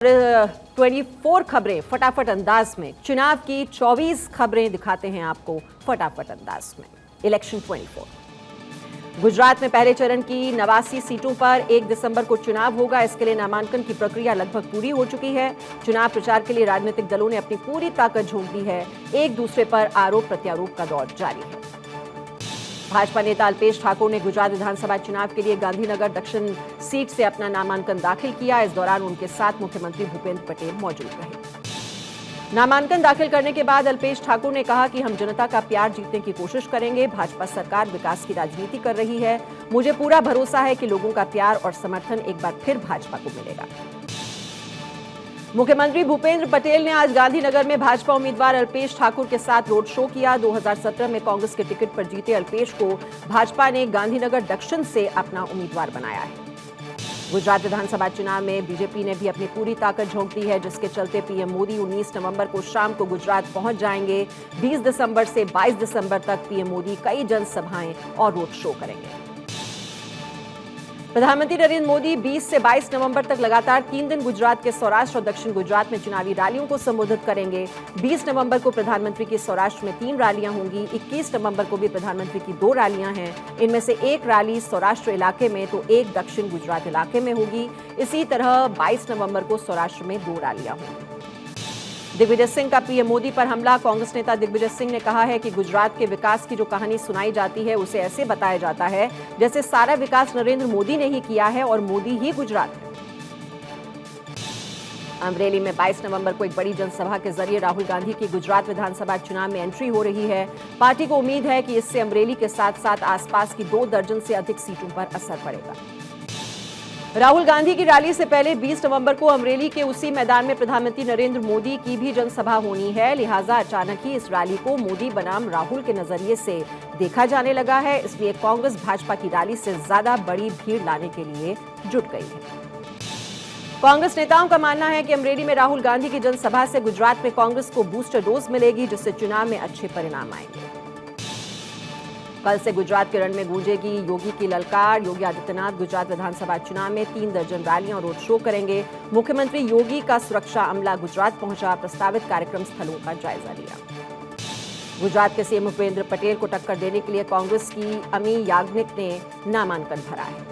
24 खबरें फटाफट अंदाज में, चुनाव की 24 खबरें दिखाते हैं आपको फटाफट अंदाज में। इलेक्शन 24 गुजरात में पहले चरण की 89 सीटों पर 1 दिसंबर को चुनाव होगा। इसके लिए नामांकन की प्रक्रिया लगभग पूरी हो चुकी है। चुनाव प्रचार के लिए राजनीतिक दलों ने अपनी पूरी ताकत झोंक दी है। एक दूसरे पर आरोप प्रत्यारोप का दौर जारी है। भाजपा नेता अल्पेश ठाकुर ने गुजरात विधानसभा चुनाव के लिए गांधीनगर दक्षिण सीट से अपना नामांकन दाखिल किया। इस दौरान उनके साथ मुख्यमंत्री भूपेंद्र पटेल मौजूद रहे। नामांकन दाखिल करने के बाद अल्पेश ठाकुर ने कहा कि हम जनता का प्यार जीतने की कोशिश करेंगे। भाजपा सरकार विकास की राजनीति कर रही है। मुझे पूरा भरोसा है कि लोगों का प्यार और समर्थन एक बार फिर भाजपा को मिलेगा। मुख्यमंत्री भूपेंद्र पटेल ने आज गांधीनगर में भाजपा उम्मीदवार अल्पेश ठाकुर के साथ रोड शो किया। 2017 में कांग्रेस के टिकट पर जीते अल्पेश को भाजपा ने गांधीनगर दक्षिण से अपना उम्मीदवार बनाया है। गुजरात विधानसभा चुनाव में बीजेपी ने भी अपनी पूरी ताकत झोंक दी है, जिसके चलते पीएम मोदी 19 नवंबर को शाम को गुजरात पहुंच जाएंगे। 20 दिसंबर से 22 दिसंबर तक पीएम मोदी कई जनसभाएं और रोड शो करेंगे। प्रधानमंत्री नरेंद्र मोदी 20 से 22 नवंबर तक लगातार 3 दिन गुजरात के सौराष्ट्र और दक्षिण गुजरात में चुनावी रैलियों को संबोधित करेंगे। 20 नवंबर को प्रधानमंत्री की सौराष्ट्र में 3 रैलियां होंगी। 21 नवंबर को भी प्रधानमंत्री की 2 रैलियां हैं। इनमें से एक रैली सौराष्ट्र इलाके में तो एक दक्षिण गुजरात इलाके में होगी। इसी तरह 22 नवंबर को सौराष्ट्र में 2 रैलियां होंगी। दिग्विजय सिंह का पीएम मोदी पर हमला। कांग्रेस नेता दिग्विजय सिंह ने कहा है कि गुजरात के विकास की जो कहानी सुनाई जाती है उसे ऐसे बताया जाता है जैसे सारा विकास नरेंद्र मोदी ने ही किया है और मोदी ही गुजरात है। अमरेली में 22 नवंबर को एक बड़ी जनसभा के जरिए राहुल गांधी की गुजरात विधानसभा चुनाव में एंट्री हो रही है। पार्टी को उम्मीद है कि इससे अमरेली के साथ साथ आसपास की 2 दर्जन से अधिक सीटों पर असर पड़ेगा। राहुल गांधी की रैली से पहले 20 नवंबर को अमरेली के उसी मैदान में प्रधानमंत्री नरेंद्र मोदी की भी जनसभा होनी है। लिहाजा अचानक ही इस रैली को मोदी बनाम राहुल के नजरिए से देखा जाने लगा है। इसलिए कांग्रेस भाजपा की रैली से ज्यादा बड़ी भीड़ लाने के लिए जुट गई है। कांग्रेस नेताओं का मानना है कि अमरेली में राहुल गांधी की जनसभा से गुजरात में कांग्रेस को बूस्टर डोज मिलेगी, जिससे चुनाव में अच्छे परिणाम आएंगे। कल से गुजरात के रण में गूंजेगी योगी की ललकार। योगी आदित्यनाथ गुजरात विधानसभा चुनाव में 3 दर्जन रैलियां और रोड शो करेंगे। मुख्यमंत्री योगी का सुरक्षा अमला गुजरात पहुंचा, प्रस्तावित कार्यक्रम स्थलों का जायजा लिया। गुजरात के सीएम भूपेंद्र पटेल को टक्कर देने के लिए कांग्रेस की अमी याज्ञनिक ने नामांकन भरा है।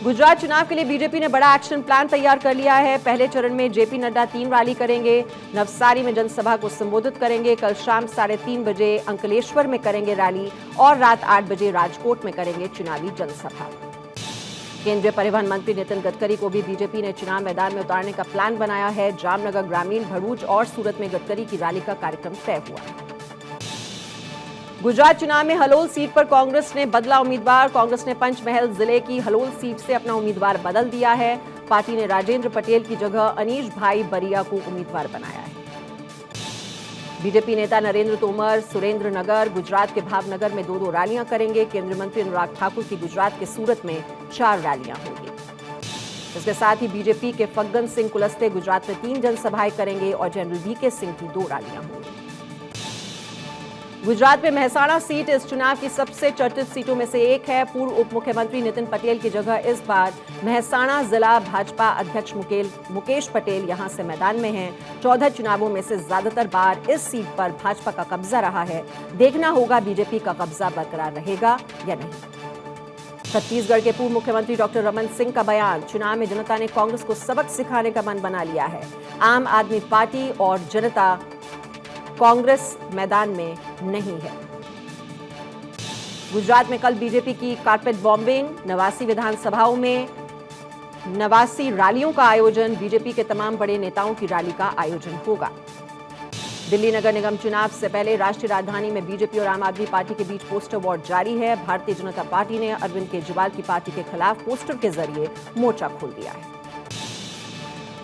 गुजरात चुनाव के लिए बीजेपी ने बड़ा एक्शन प्लान तैयार कर लिया है। पहले चरण में जेपी नड्डा 3 रैली करेंगे। नवसारी में जनसभा को संबोधित करेंगे। कल शाम 3:30 बजे अंकलेश्वर में करेंगे रैली और रात 8 बजे राजकोट में करेंगे चुनावी जनसभा। केंद्रीय परिवहन मंत्री नितिन गडकरी को भी बीजेपी ने चुनाव मैदान में उतारने का प्लान बनाया है। जामनगर ग्रामीण, भरूच और सूरत में गडकरी की रैली का कार्यक्रम तय हुआ है। गुजरात चुनाव में हलोल सीट पर कांग्रेस ने बदला उम्मीदवार। कांग्रेस ने पंचमहल जिले की हलोल सीट से अपना उम्मीदवार बदल दिया है। पार्टी ने राजेंद्र पटेल की जगह अनीश भाई बरिया को उम्मीदवार बनाया है। बीजेपी नेता नरेंद्र तोमर सुरेंद्र नगर, गुजरात के भावनगर में 2 रैलियां करेंगे। केंद्रीय मंत्री अनुराग ठाकुर की गुजरात के सूरत में 4 रैलियां होंगी। इसके साथ ही बीजेपी के फग्गन सिंह कुलस्ते गुजरात में 3 जनसभाएं करेंगे और जनरल वीके सिंह की 2 रैलियां होंगी। गुजरात में मेहसाणा सीट इस चुनाव की सबसे चर्चित सीटों में से एक है। पूर्व उप मुख्यमंत्री नितिन पटेल की जगह इस बार मेहसाणा जिला भाजपा अध्यक्ष मुकेश पटेल यहां से मैदान में हैं। 14 चुनावों में से ज्यादातर बार इस सीट पर भाजपा का कब्जा रहा है। देखना होगा बीजेपी का कब्जा बरकरार रहेगा या नहीं। छत्तीसगढ़ के पूर्व मुख्यमंत्री डॉक्टर रमन सिंह का बयान, चुनाव में जनता ने कांग्रेस को सबक सिखाने का मन बना लिया है। आम आदमी पार्टी और जनता कांग्रेस मैदान में नहीं है। गुजरात में कल बीजेपी की कारपेट बॉम्बिंग, 89 विधानसभाओं में 89 रैलियों का आयोजन। बीजेपी के तमाम बड़े नेताओं की रैली का आयोजन होगा। दिल्ली नगर निगम चुनाव से पहले राष्ट्रीय राजधानी में बीजेपी और आम आदमी पार्टी के बीच पोस्टर वॉर जारी है। भारतीय जनता पार्टी ने अरविंद केजरीवाल की पार्टी के खिलाफ पोस्टर के जरिए मोर्चा खोल दिया है।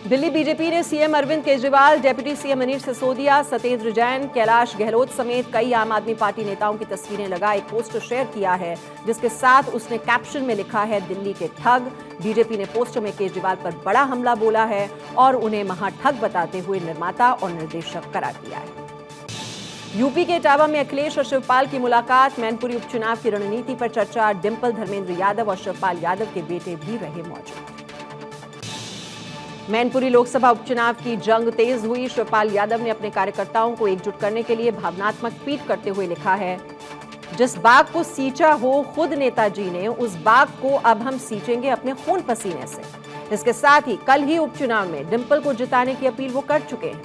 दिल्ली बीजेपी ने CM Arvind Kejriwal, deputy CM Manish Sisodia, Satyendra Jain, Kailash Gahlot समेत कई आम आदमी पार्टी नेताओं की तस्वीरें लगा एक पोस्टर शेयर किया है, जिसके साथ उसने कैप्शन में लिखा है, दिल्ली के ठग। बीजेपी ने पोस्टर में केजरीवाल पर बड़ा हमला बोला है और उन्हें महाठग बताते हुए निर्माता और निर्देशक करार दिया है। यूपी के इटावा में अखिलेश और शिवपाल की मुलाकात। मैनपुरी उपचुनाव की रणनीति पर चर्चा। डिंपल, धर्मेंद्र यादव और शिवपाल यादव के बेटे भी रहे मौजूद। मैनपुरी लोकसभा उपचुनाव की जंग तेज हुई। शिवपाल यादव ने अपने कार्यकर्ताओं को एकजुट करने के लिए भावनात्मक ट्वीट करते हुए लिखा है, जिस बाग को सींचा हो खुद नेताजी ने, उस बाग को अब हम सींचेंगे अपने खून पसीने से। इसके साथ ही कल ही उपचुनाव में डिंपल को जिताने की अपील वो कर चुके हैं।